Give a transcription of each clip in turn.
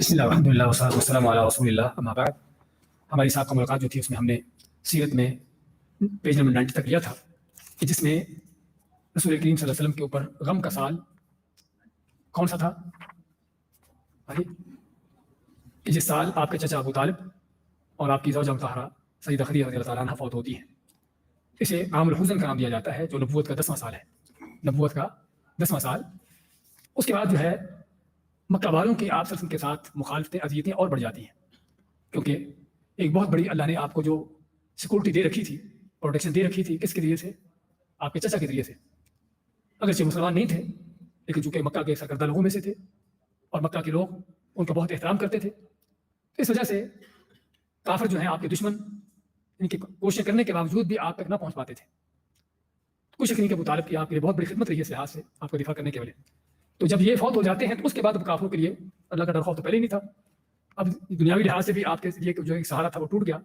بسم اللہ الحمد للہ والصلاۃ والسلام علی رسول اللہ اما بعد۔ ہماری ساتھ کا ملاقات جو تھی اس میں ہم نے سیرت میں پیج نمبر 90 تک لیا تھا کہ جس میں رسول کریم صلی اللہ علیہ وسلم کے اوپر غم کا سال کون سا تھا؟ کہ جس سال آپ کے چچا ابو طالب اور آپ کی زوجہ مطہرہ سیدہ خدیجہ رضی اللہ تعالیٰ عنہا فوت ہوتی ہیں۔ اسے عام الحزن کا نام دیا جاتا ہے، جو نبوت کا 10واں سال ہے، نبوت کا 10واں سال۔ اس کے بعد جو ہے مکہ والوں کی آپ صلی اللہ علیہ وسلم کے ساتھ مخالفتیں اذیتیں اور بڑھ جاتی ہیں، کیونکہ ایک بہت بڑی اللہ نے آپ کو جو سیکورٹی دے رکھی تھی، پروٹیکشن دے رکھی تھی، کس کے ذریعے سے؟ آپ کے چچا کے ذریعے سے۔ اگرچہ مسلمان نہیں تھے لیکن چونکہ مکہ کے سرکردہ لوگوں میں سے تھے اور مکہ کے لوگ ان کا بہت احترام کرتے تھے، تو اس وجہ سے کافر جو ہیں آپ کے دشمن ان کی کوشش کرنے کے باوجود بھی آپ تک نہ پہنچ پاتے تھے۔ کوئی شک نہیں کہ ابو طالب کی آپ کے لیے بہت بڑی خدمت رہی ہے اس لحاظ سے آپ کو دفاع کرنے کے وجہ۔ تو جب یہ فوت ہو جاتے ہیں تو اس کے بعد اب کافروں کے لیے اللہ کا ڈر خوف تو پہلے ہی نہیں تھا، اب دنیاوی لحاظ سے بھی آپ کے لیے جو ایک سہارا تھا وہ ٹوٹ گیا،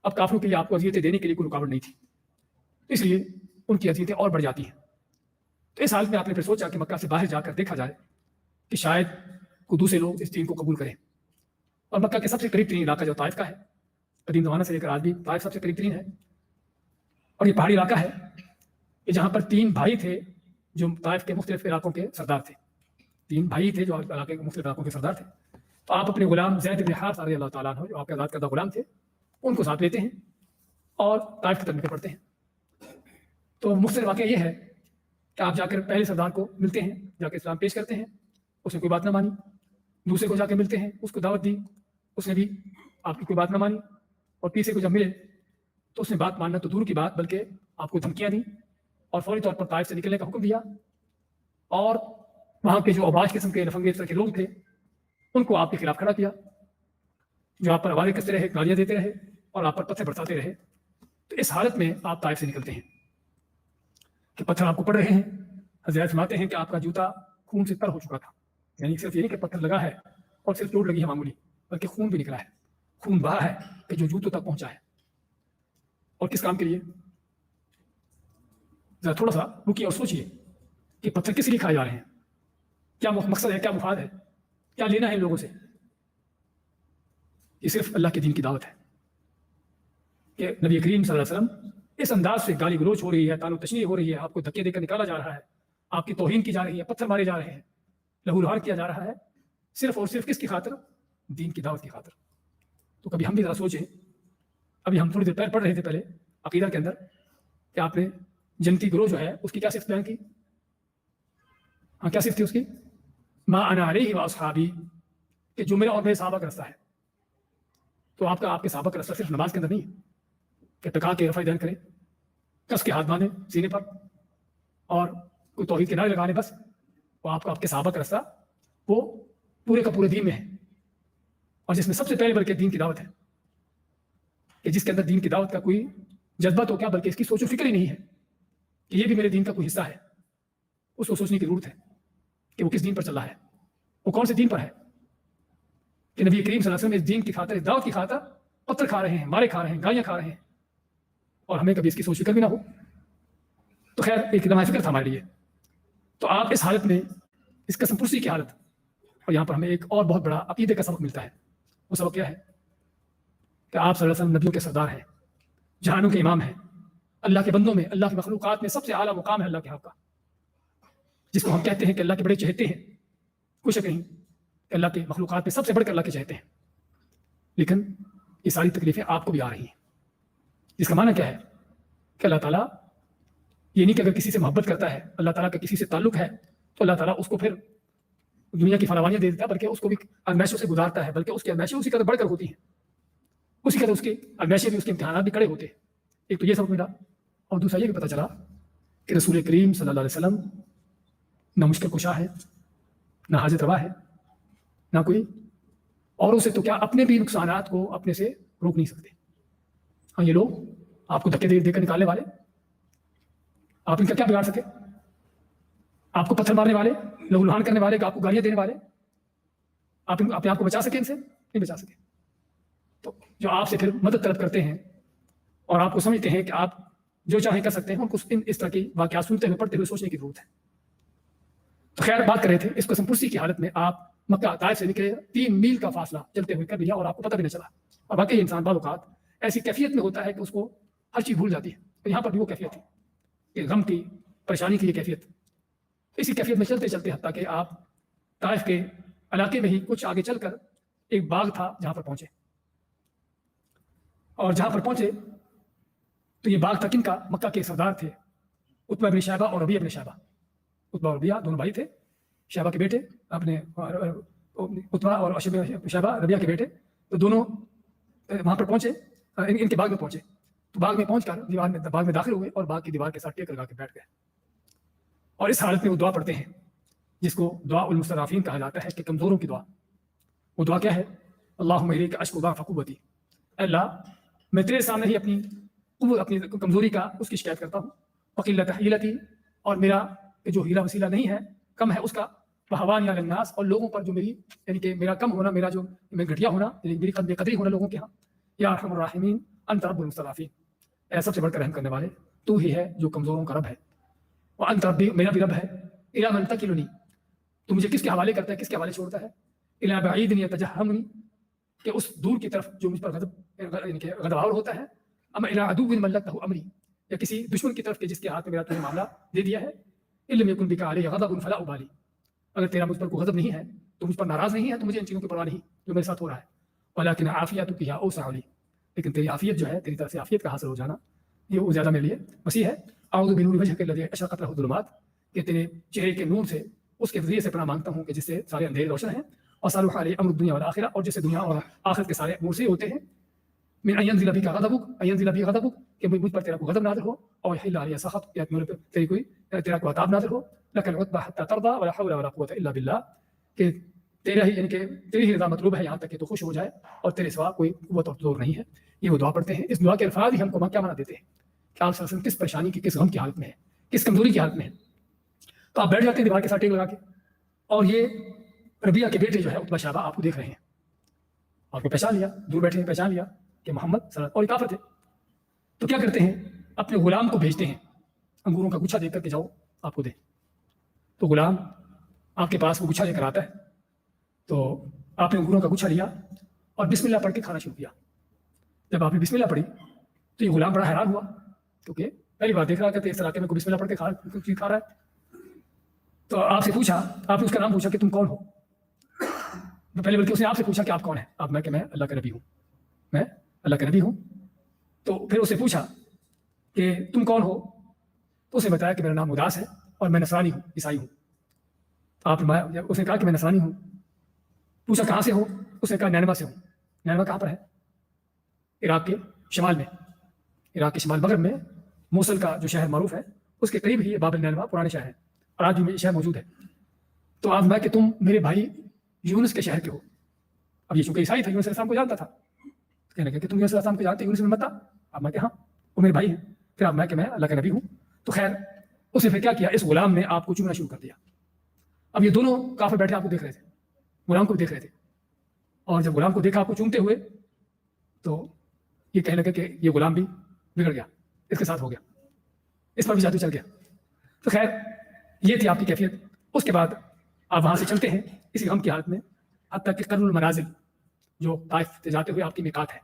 اب کافروں کے لیے آپ کو اذیتیں دینے کے لیے کوئی رکاوٹ نہیں تھی، اس لیے ان کی اذیتیں اور بڑھ جاتی ہیں۔ تو اس حالت میں آپ نے پھر سوچا کہ مکہ سے باہر جا کر دیکھا جائے کہ شاید کوئی دوسرے لوگ اس دین کو قبول کریں، اور مکہ کے سب سے قریب ترین علاقہ جو طائف کا ہے، قدیم زمانہ سے لے کر آج بھی طائف سب سے قریب ترین ہے، اور یہ پہاڑی علاقہ ہے کہ جہاں پر 3 بھائی تھے جو طائف کے مختلف علاقوں کے سردار تھے، 3 بھائی تھے جو علاقے کے مختلف علاقوں کے سردار تھے۔ تو آپ اپنے غلام زید بن حارثہ رضی اللہ تعالیٰ عنہ جو آپ کے آزاد کردہ غلام تھے ان کو ساتھ لیتے ہیں اور طائف کی طرف نکل پڑتے ہیں۔ تو مختصر واقعہ یہ ہے کہ آپ جا کر پہلے سردار کو ملتے ہیں، جا کے اسلام پیش کرتے ہیں، اس نے کوئی بات نہ مانی، دوسرے کو جا کے ملتے ہیں، اس کو دعوت دی، اس نے بھی آپ کی کوئی بات نہ مانی، اور تیسرے کو جب ملے تو اس نے بات ماننا تو دور کی بات بلکہ آپ کو دھمکیاں دیں اور فوری طور پر طائف سے نکلنے کا حکم دیا، اور وہاں کے جو اوباش قسم کے نفنگے طرح کے لوگ تھے ان کو آپ کے خلاف کھڑا کیا، جو آپ پر آوازیں کستے رہے، گالیاں دیتے رہے اور آپ پر پتھر برساتے رہے۔ تو اس حالت میں آپ طائف سے نکلتے ہیں کہ پتھر آپ کو پڑ رہے ہیں، حضرات فرماتے ہیں کہ آپ کا جوتا خون سے تر ہو چکا تھا، یعنی صرف یہ نہیں کہ پتھر لگا ہے اور صرف چوٹ لگی ہے معمولی، بلکہ خون بھی نکلا ہے، خون بہا ہے کہ جو جوتوں تک پہنچا ہے۔ اور کس کام کے لیے؟ ذرا تھوڑا سا رکیے اور سوچیے کہ پتھر کس لیے کھائے جا رہے ہیں، کیا مقصد ہے، کیا مفاد ہے، کیا لینا ہے ان لوگوں سے؟ یہ صرف اللہ کے دین کی دعوت ہے کہ نبی کریم صلی اللہ علیہ وسلم اس انداز سے گالی گلوچ ہو رہی ہے، طعن و تشنیع ہو رہی ہے، آپ کو دھکے دے کر نکالا جا رہا ہے، آپ کی توہین کی جا رہی ہے، پتھر مارے جا رہے ہیں، لہو لہار کیا جا رہا ہے، صرف اور صرف کس کی خاطر؟ دین کی دعوت کی خاطر۔ تو کبھی ہم بھی ذرا سوچیں، ابھی ہم تھوڑی دیر پہلے پڑھ رہے تھے پہلے عقیدہ کے اندر کہ آپ نے جنتی گروہ جو ہے اس کی کیا صفت بیان کی؟ ہاں کیا صفت تھی اس کی؟ ما انا علیہ واصحابی، کہ جو میرا اور میرے صحابہ کا رستہ ہے۔ تو آپ کے صحابہ کا رستہ صرف نماز کے اندر نہیں ہے کہ ٹکا کے رفع دین کریں، کس کے ہاتھ باندھیں سینے پر اور کوئی توحید کے نعرے لگانے، بس وہ آپ کے صحابہ کا رستہ وہ پورے کا پورے دین میں ہے، اور جس میں سب سے پہلے بلکہ دین کی دعوت ہے، کہ جس کے اندر دین کی دعوت کا کوئی جذبہ تو کیا بلکہ اس کی سوچ و فکر ہی نہیں ہے کہ یہ بھی میرے دین کا کوئی حصہ ہے۔ اس کو سوچنے کی ضرورت ہے کہ وہ کس دین پر چل رہا ہے، وہ کون سے دین پر ہے، کہ نبی کریم صلی اللہ علیہ وسلم اس دین کی خاطر، اس دعوت کی خاطر پتھر کھا رہے ہیں، مارے کھا رہے ہیں، گالیاں کھا رہے ہیں، اور ہمیں کبھی اس کی سوچ فکر بھی نہ ہو۔ تو خیر ایک لمحہ فکر تھا ہمارے لیے۔ تو آپ اس حالت میں، اس قسم پرسی کی حالت، اور یہاں پر ہمیں ایک اور بہت بڑا عقیدے کا سبق ملتا ہے۔ وہ سبق کیا ہے؟ کہ آپ صلی اللہ علیہ وسلم نبیوں کے سردار ہیں، جہانوں کے امام ہیں، اللہ کے بندوں میں، اللہ کی مخلوقات میں سب سے اعلیٰ مقام ہے اللہ کے ہاں کا، جس کو ہم کہتے ہیں کہ اللہ کے بڑے چہتے ہیں۔ کوئی شک نہیں کہ اللہ کے مخلوقات میں سب سے بڑھ کر اللہ کے چہتے ہیں، لیکن یہ ساری تکلیفیں آپ کو بھی آ رہی ہیں، جس کا معنی کیا ہے کہ اللہ تعالیٰ یہ نہیں کہ اگر کسی سے محبت کرتا ہے، اللہ تعالیٰ کا کسی سے تعلق ہے تو اللہ تعالیٰ اس کو پھر دنیا کی فراوانیاں دے دیتا ہے، بلکہ اس کو بھی ازمائشوں سے گزارتا ہے، بلکہ اس کی ازمائشیں اسی قدر بڑھ کر ہوتی ہیں، اسی قدر اس کی ازمائشیں بھی، اس کے امتحانات بھی کڑے ہوتے ہیں۔ ایک تو یہ سبق ملا، اور دوسرا یہ بھی پتہ چلا کہ رسول کریم صلی اللہ علیہ وسلم نہ مشکل کشا ہے، نہ حاجت روا ہے، نہ کوئی اوروں سے تو کیا اپنے بھی نقصانات کو اپنے سے روک نہیں سکتے۔ ہاں یہ لوگ آپ کو دھکے دے کر نکالنے والے، آپ ان کا کیا بگاڑ سکے؟ آپ کو پتھر مارنے والے، لہو لہان کرنے والے، آپ کو گالیاں دینے والے، آپ اپنے آپ کو بچا سکے ان سے؟ نہیں بچا سکے۔ تو جو آپ سے پھر مدد طلب کرتے ہیں اور آپ کو سمجھتے ہیں کہ آپ جو چاہیں کر سکتے ہیں، ان کو اس طرح کی واقعات سنتے ہوئے، پڑھتے ہوئے سوچنے کی ضرورت ہے۔ تو خیر بات کر رہے تھے اس قسم پرسی کی حالت میں آپ मक्का ताइफ से निकले 3 मील का फासला चलते हुए कर लिया और आपको पता भी नहीं चला। और वाकई इंसान बाद औक़ात ऐसी कैफियत में होता है कि उसको हर चीज़ भूल जाती है। तो यहाँ पर भी वो कैफियत थी कि गम की, परेशानी की ये कैफियत। इसी कैफियत में चलते चलते हत्ता कि आप ताइफ के इलाके में ही कुछ आगे चलकर एक बाग था जहाँ पर पहुँचे। और जहाँ पर पहुँचे तो ये बाग था किनका? मक्का के सरदार थे उत्बा इब्न शैबा और रबिया इब्न शैबा। उत्बा और रबिया दोनों भाई थे, शैबा के बेटे, अपने उत्बा और शैबा रबिया के बेटे। तो दोनों वहाँ पर पहुँचे, इनके बाग में पहुँचे। तो बाग में पहुँचकर बाग में दाखिल हुए और बाग की दीवार के साथ टेक लगा के बैठ गए। और इस हालत में वो दुआ पढ़ते हैं जिसको दुआ उल मुस्तज़अफ़ीन कहा जाता है कि कमज़ोरों की दुआ। वो दुआ क्या है? अल्लाहुम्मा इलैका अश्कू ज़अफ़ क़ुव्वती, अल्लाह मैं तेरे सामने ही अपनी कमज़ोरी का उसकी शिकायत करता हूँ। वक़िल्लत हियलती, और मेरा जो हीला वसीला नहीं है, कम है उसका। वहवानी अलन नास, और लोगों पर जो मेरी यानी कि मेरा कम होना, मेरा जो घटिया होना, मेरी बेकदरी होना लोगों के यहाँ। या अरहमुर राहिमीन अंत रब्बुल मुस्तज़अफ़ीन, ऐसा सबसे बढ़कर रहम करने वाले तू ही है जो कमज़ोरों का रब है। और अंत रब्बी, मेरा भी रब है। इला मन तकिलुनी, तू मुझे किसके हवाले करता है, किसके हवाले छोड़ता है? इला बईदिन यतजहमनी, कि उस दूर की तरफ जो मुझ पर गज़बावर होता है। अमा इला अदुव्विन मल्लकतहु अमरी, या किसी दुश्मन की तरफ के जिसके हाथ में मेरा तूने मामला दे दिया है। इल्लम यकुन बिका अलैहि गज़बुन फला उबाली, अगर तेरा मुझ पर कोई गज़ब नहीं है, तो मुझ पर नाराज़ नहीं है, तो मुझे इन चीज़ों की परवाह नहीं जो मेरे साथ हो रहा है। वलाकिन आफ़ियतुक या औसअ ली, लेकिन तेरी आफ़ियत जो है, तेरी तरफ से आफ़ियत का हासिल हो जाना, ये वो ज़्यादा मेरे लिए वसी है। आऊज़ु बिनूरि वजहिक लज़ी अशरक़त लहु ज़ुलुमात, कि तेरे चेहरे के नूर से, उसके ज़रिए से पनाह मांगता हूँ कि जिससे सारे अंधेरे रोशन हैं। और सालुह अलैहि अम्र दुनिया वल आखिरा, और जिससे दुनिया और आखिरत के सारे अमूर से होते हैं। मिन अयंज़िल बिका गज़बुक, अयंज़िल बि गज़बुक, कि मुझ पर तेरा कोई गज़ब नाज़िल हो। और यहिल्ल अलैहि सख़त, या मेरे पर तेरा कोई अताब नाज़िल हो। लकल उतबा हत्ता तर्दा वला हौला वला कुव्वता इल्ला बिल्लाह, कि तेरा ही यानी कि तेरी ही रज़ा मतलूब है यहाँ तक कि तो खुश हो जाए, और तेरे सिवा कोई कुव्वत और ज़ोर नहीं है। ये वो दुआ पढ़ते हैं। इस दुआ के अल्फाज ही हमको क्या बना देते हैं कि आप सल्लल्लाहु अलैहि वसल्लम किस परेशानी की, किस गम की हालत में है, किस कमज़ोरी की हालत में है। तो आप बैठ जाते हैं दीवार के साथ टेक लगा के, और ये रबिया के बेटे जो है उत्बा शैबा आपको देख रहे हैं। आपको पहचान लिया, दूर बैठे हैं, पहचान लिया कि मोहम्मद सल्लल्लाहु, और काफिर थे। तो क्या करते हैं, अपने गुलाम को भेजते हैं, अंगूरों का गुच्छा देकर के जाओ आपको दे। तो गुलाम आपके पास वो गुच्छा लेकर आता है। तो आपने अंगूरों का गुच्छा लिया और बिस्मिल्लाह पढ़ के खाना शुरू किया। जब आपने बिस्मिल्लाह पढ़ी तो ये गुलाम बड़ा हैरान हुआ, क्योंकि पहली बार देख रहा था इस इलाके में कोई बिस्मिल्लाह पढ़ के खा रहा है। तो आपसे पूछा, आपने उसका नाम पूछा कि तुम कौन हो। तो पहले बल्कि उसने आपसे पूछा कि आप कौन है। आप मैं कि मैं अल्लाह का नबी हूँ, मैं अल्लाह का नबी हूँ। तो फिर उससे पूछा कि तुम कौन हो। तो उसने बताया कि मेरा नाम उदास है और मैं नसरानी हूँ, ईसाई हूँ। उसने कहा कि मैं नसरानी हूँ। पूछा कहाँ से हो। उसने कहा नैनवा से हूँ। नैनवा कहाँ पर है? इराक के शिमाल में, इराक के शिमाल मगरब में मोसल का जो शहर मारूफ है उसके करीब ही बाबिल नैनवा पुराने शहर है, और आज भी शहर मौजूद है। तो आज मैं कि तुम मेरे भाई यूनुस के शहर के हो। अब ये चूंकि ईसाई था, यूनुस अलैहिस्सलाम को जानता था, तो कहने लगे कि तुम यूनुस अलैहिस्सलाम को जानते, यूनुस बिन मत्ता। अब मैं कि हाँ, वो मेरे भाई हैं। फिर अब मैं कि मैं अल्लाह का नबी हूँ। तो खैर उसने फिर क्या किया, इस गुलाम ने आपको चूमना शुरू कर दिया। अब ये दोनों काफिर बैठे आपको देख रहे थे, गुलाम को भी देख रहे थे। और जब गुलाम को देखा आपको चूमते हुए, तो ये कहने लगे कि ये गुलाम भी बिगड़ गया, इसके साथ हो गया, इस पर भी जादू चल गया। तो खैर ये थी आपकी कैफियत। उसके बाद आप वहाँ से चलते हैं इसी गम की हालत में, हत्ता कि कर्नुल मनाजिल, जो ताइफ से जाते हुए आपकी मिकात है।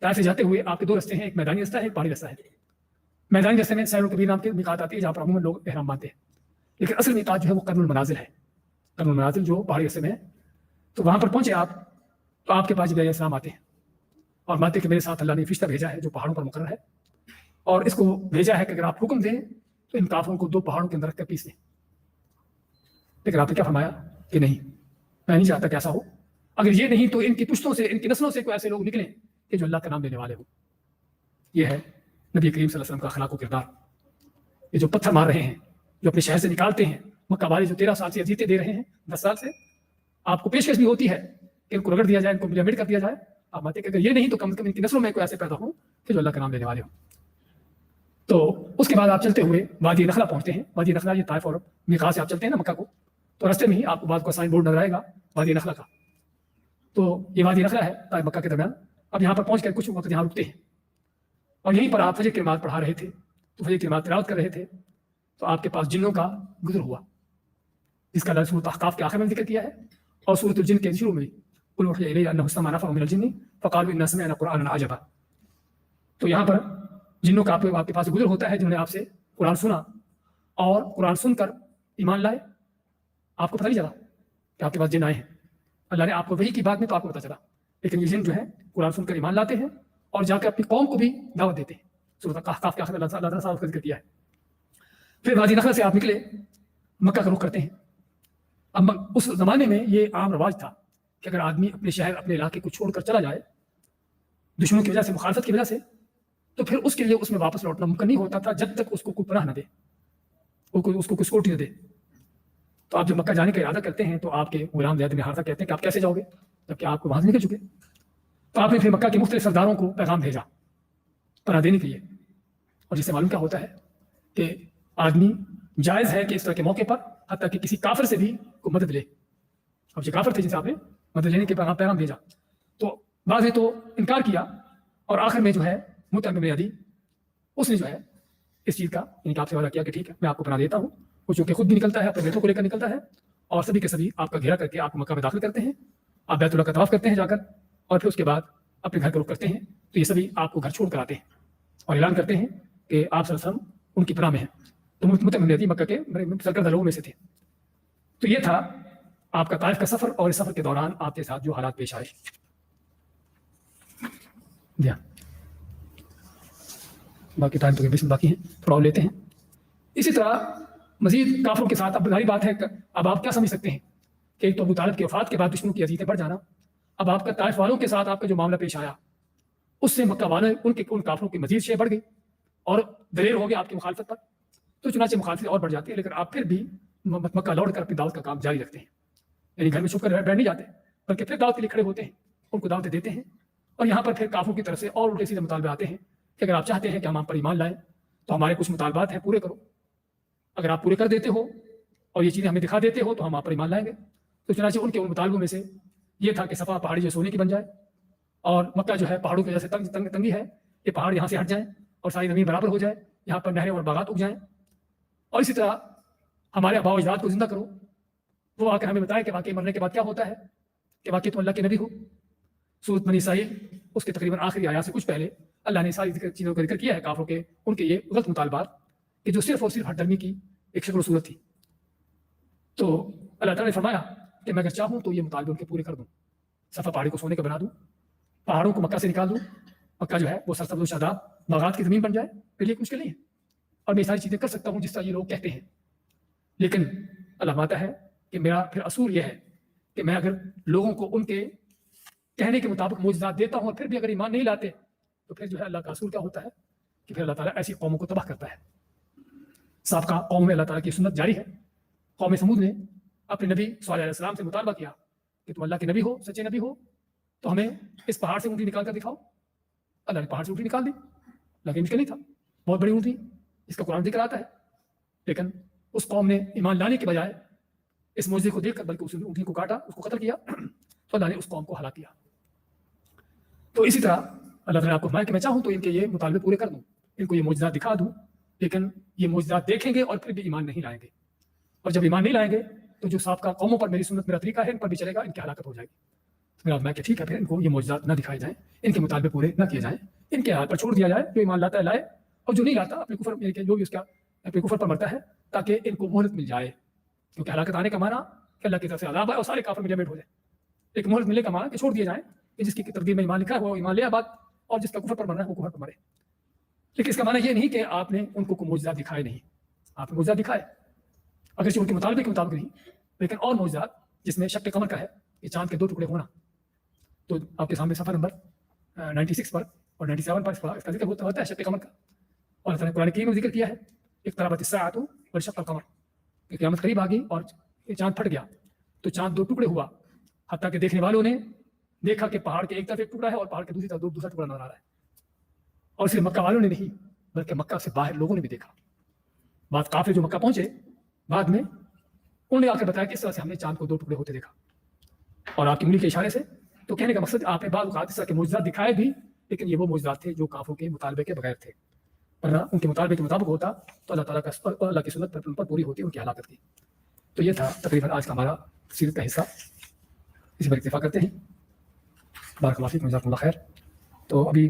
ताइफ से जाते हुए आपके दो रास्ते हैं, एक मैदानी रास्ता है, एक पहाड़ी रास्ता है। मैदानी रास्ते में सैर कबीर नाम की मिकात आती है, जहाँ पर अमूमन लोग एहराम बांधते हैं। लेकिन असल मिकात जो है वो कर्नुल मनाजिल है। कर्नुल मनाजिल जो पहाड़ी रास्ते में है। तो वहाँ पर पहुँचे आप, तो आपके पास जिब्राइल अलैहिस्सलाम आते हैं और मानते कि मेरे साथ अल्लाह ने फरिश्ता भेजा है जो पहाड़ों पर मुकर्रर है, और इसको भेजा है कि अगर आप हुक्म दें तो इन काफिरों को दो पहाड़ों के अंदर रखकर पीस दें। लेकिन आपने क्या फरमाया कि नहीं, मैं नहीं चाहता कि ऐसा हो। अगर ये नहीं तो इनकी पुश्तों से, इनकी नस्लों से कोई ऐसे लोग निकलें कि जो अल्लाह का नाम लेने वाले हो। ये है नबी करीम सल्लल्लाहु अलैहि वसल्लम का अखलाक व किरदार। ये जो पत्थर मार रहे हैं, जो अपने शहर से निकालते हैं, मक्का वाले जो 13 साल से अजीते दे रहे हैं, 10 साल से, आपको पेशकश भी होती है कि इनको रगड़ दिया जाए, इनको मिट कर दिया जाए। आप मानते कि अगर ये नहीं तो कम से कम इनकी नस्लों में कोई ऐसे पैदा हो कि जो अल्लाह का नाम लेने वाले हो। तो उसके बाद आप चलते हुए वादी नखला पहुंचते हैं। वादी नखला ये ताइफ और मिकात से आप चलते हैं ना मक्का को, तो रास्ते में ही आपको बाद का साइन बोर्ड नजर आएगा वादी नखला का। तो ये वादी नखला है ताइफ मक्का के दरमियान। अब यहाँ पर पहुँच कर कुछ वक्त यहाँ रुकते हैं, और यहीं पर आप फजर की नमाज पढ़ा रहे थे। तो फजर की नमाज तिलावत कर रहे थे, तो आपके पास जिन्नों का गुजर हुआ, जिसका अल्लाह सूरह अहकाफ के आखिर में जिक्र किया है। اور सूरत जिन के शुरू में कुल उहिया इलैया अन्नहु इस्तमाअ नफ़रुम मिनल जिन्नि फ़क़ालू इन्ना समिअना क़ुरआनन अजबा। तो यहाँ पर जिन्नों का आपके पास गुजर होता है जिन्होंने आपसे कुरान सुना और कुरान सुनकर ईमान लाए, आपको पता नहीं चला कि आपके पास जिन आए हैं। अल्लाह ने आपको वही की बात में तो आपको पता चला, लेकिन ये जिन जो है कुरान सुनकर ईमान लाते हैं और जाकर अपनी कौम को भी दावत देते हैं। सूरत कहफ के आखिर में अल्लाह ताला साफ जिक्र किया है। फिर वादी नखला से आप निकले, मक्का का रुख करते हैं। अब उस जमाने में ये आम रवाज था कि अगर आदमी अपने शहर अपने इलाके को छोड़कर चला जाए दुश्मनों की वजह से, मुखालफत की वजह से, तो फिर उसके लिए उसमें वापस लौटना मुमकिन नहीं होता था जब तक उसको कोई पनाह न दे, उसको कोई सिक्योरिटी न दे। तो आप जब मक्का जाने का इरादा करते हैं तो आपके गुलाम ज़ैद बिन हारिसा कहते हैं कि आप कैसे जाओगे जबकि आपको वहां से निकल चुके। तो आपने फिर मक्का के मुख्तलिफ सरदारों को पैगाम भेजा पनाह देने के लिए। और जिससे मालूम क्या होता है कि आदमी जायज़ है कि इस तरह के मौके पर हत्ता कि किसी काफिर से भी कोई मदद ले। अब जो काफिर थे जिनसे आपने मदद लेने के पैगाम भेजा, तो बाद में तो इनकार किया और आखिर में जो है मुतअम बिन अदी उसने जो है इस चीज़ का इनका आपसे वादा किया कि ठीक है मैं आपको पनाह देता हूँ। वो चूँकि खुद भी निकलता है, अपने बेटों को लेकर निकलता है और सभी के सभी आपका घेरा करके आपको मक्का में दाखिल करते हैं। आप बैतुल्लाह का तवाफ करते हैं जाकर और फिर उसके बाद अपने घर का रुख करते हैं। तो ये सभी आपको घर छोड़ कर आते हैं और ऐलान करते हैं कि आप सल्लल्लाहु अलैहि वसल्लम उनकी पनाह में हैं। तो मुतअम बिन अदी मक्का के सरकर्दा लोगों में से थे। तो ये था आपका ताइफ का सफ़र और इस सफ़र के दौरान आपके साथ जो हालात पेश आए। बाकी टाइम तो बीच में बाकी है, थोड़ा और लेते हैं। इसी तरह मजीद काफिरों के साथ अब जारी बात है। अब आप क्या समझ सकते हैं कि एक तो अबू तालिब की वफात के बाद दुश्मनों की अज़ीज़ें बढ़ जाना, अब आपका ताइफ वालों के साथ आपका जो मामला पेश आया उससे मक्का वाले उन काफिरों की मजीद शे बढ़ गई और दलेर हो गया आपकी मुखालफत पर। तो चुनाचे मुखालफत और बढ़ जाती है, लेकिन आप फिर भी मक्का लौट कर अपनी दावत का काम जारी रखते हैं। यानी घर में छुप कर बैठ नहीं जाते, बल्कि फिर दावत के लिए खड़े होते हैं, उनको दावतें देते हैं। और यहाँ पर फिर काफिरों की तरफ से और उल्टे सीधे मुतालबे आते हैं कि अगर आप चाहते हैं कि हम पर ईमान लाएं तो हमारे कुछ मुतालबात हैं, पूरे करो। अगर आप पूरे कर देते हो और ये चीज़ें हमें दिखा देते हो तो हम आप पर ईमान लाएंगे। तो चुनाचे उनके उन मुतालबों में से ये था कि सफ़ा पहाड़ी जो सोने की बन जाए और मक्का जो है पहाड़ों की वजह से तंगी है, ये पहाड़ यहाँ से हट जाएं और सारी ज़मीन बराबर हो जाए, यहाँ पर नहरें और बागात उग जाएँ। और इसी तरह हमारे आबा अजदाद को जिंदा करो। वो आकर हमें बताया कि वाकई मरने के बाद क्या होता है, कि वाकई तुम अल्लाह के नबी हो। सूरत बनी इसराइल उसके तकरीबन आखिरी आयत से कुछ पहले अल्लाह ने सारी चीज़ों का जिक्र किया है काफिरों के उनके ये गलत मुतालबात कि जो सिर्फ और सिर्फ हठधर्मी की एक शक्ल सूरत थी। तो अल्लाह ताला ने फरमाया कि मैं अगर चाहूँ तो ये मुतालबे उनके पूरे कर दूँ, सफ़ा पहाड़ी को सोने का बना दूँ, पहाड़ों को मक्का से निकाल दूँ, मक्का जो है वो सरसब्ज़ शादाब बागात की ज़मीन बन जाए, मेरे लिए मुश्किल नहीं है और मैं सारी चीज़ें कर सकता हूँ जिस तरह ये लोग कहते हैं। लेकिन अल्लाह माता है कि मेरा फिर असूल यह है कि मैं अगर लोगों को उनके कहने के मुताबिक मोजज़ात देता हूँ और फिर भी अगर ईमान नहीं लाते तो फिर जो है अल्लाह का असूल क्या होता है कि फिर अल्लाह ताला ऐसी कौमों को तबाह करता है। साबका कौम में अल्लाह ताला की सुन्नत जारी है। कौम समूद ने अपने नबी सल्लल्लाहु अलैहि वसल्लम से मुतालबा किया कि तुम अल्लाह के नबी हो, सच्चे नबी हो, तो हमें इस पहाड़ से ऊँटनी निकाल कर दिखाओ। अल्लाह ने पहाड़ से ऊँटनी निकाल दी, लेकिन मुश्किल नहीं था, बहुत बड़ी ऊँटनी, इसका कुरान जिक्र आता है। लेकिन उस कौम ने ईमान लाने के बजाय इस मौजूद को देखकर बल्कि उस ऊँटनी को काटा, उसको कत्ल किया, तो अल्लाह ने उस कौम को हलाक किया। तो इसी तरह अल्लाह ताला आपको फरमाया कि मैं चाहूँ तो इनके ये मुतालबे पूरे कर दूँ, इनको ये मौजूदात दिखा दूँ, लेकिन ये मौजूदात देखेंगे और फिर भी ईमान नहीं लाएंगे। और जब ईमान नहीं लाएंगे तो जो साबका कौमों पर मेरी सुन्नत मेरा तरीका है इन पर भी चलेगा, इनकी हलाकत हो जाएगी। तो मेरा मैं कि ठीक है फिर इनको ये मौजूदात न दिखाए जाएँ, इनके मुतालबे पूरे न किए जाएँ, इनके हाथ पर छोड़ दिया जाए। जो ईमान लाता है लाए और जो नहीं लाता अपने कुफर जो भी उसका अपने कुफर पर मरता है, ताकि इनको मोहलत मिल जाए। क्योंकि हलाकत आने का माना कि अल्लाह की तरफ से अज़ाब आए और सारे काफिर में जमेट हो जाए। एक मोहलत मिलने का माना कि छोड़ दिए जाए कि जिसकी तकदीर में ईमान लिखा है वो ईमान ले आबाद और जिसका कुफर पर मरना है वो कुफर पर मरे। लेकिन इसका माना ये नहीं कि आपने उनको मौजूदात दिखाए नहीं, आपने मौजूदात दिखाए अगर उनके मुतालबे के मुताबिक नहीं, लेकिन और मौजूदात जिसमें शक्ल कमर का है कि चांद के 2 टुकड़े होना। तो आपके सामने सफ़र नंबर 96 पर और 97 पर इसका जिक्र होता है शक्ल कमर का। और अल्लाह ने कुरान करीम में जिक्र किया है इक़्तरबत अस्साअतु वंशक़्क़ल क़मर, कि क़यामत करीब आ गई और चांद फट गया। तो चांद 2 टुकड़े हुआ, हत्ता के देखने वालों ने देखा कि पहाड़ के एक तरफ एक टुकड़ा है और पहाड़ के दूसरी तरफ दूसरा टुकड़ा नजर आ रहा है। और सिर्फ मक्का वालों ने नहीं बल्कि मक्का से बाहर लोगों ने भी देखा। बाद काफिर जो मक्का पहुंचे बाद में उन्होंने आकर बताया कि इस तरह से हमने चांद को 2 टुकड़े होते देखा और आपकी उंगली के इशारे से। तो कहने का मकसद आपने बाद इस तरह के मौजूदात दिखाए भी, लेकिन ये वो मौजूदात थे जो काफिरों के मुतालबे के बगैर थे, वरना उनके मुतालबे के मुताबिक होता तो अल्लाह ताला का अल्लाह की सुन्नत पर पूरी होती उनकी हलाकत की। तो ये था तकरीबन आज का हमारा सीरत का हिस्सा। اسی پر اکتفا کرتے ہیں. بارک اللہ فیکم، جزاکم اللہ خیر. تو ابھی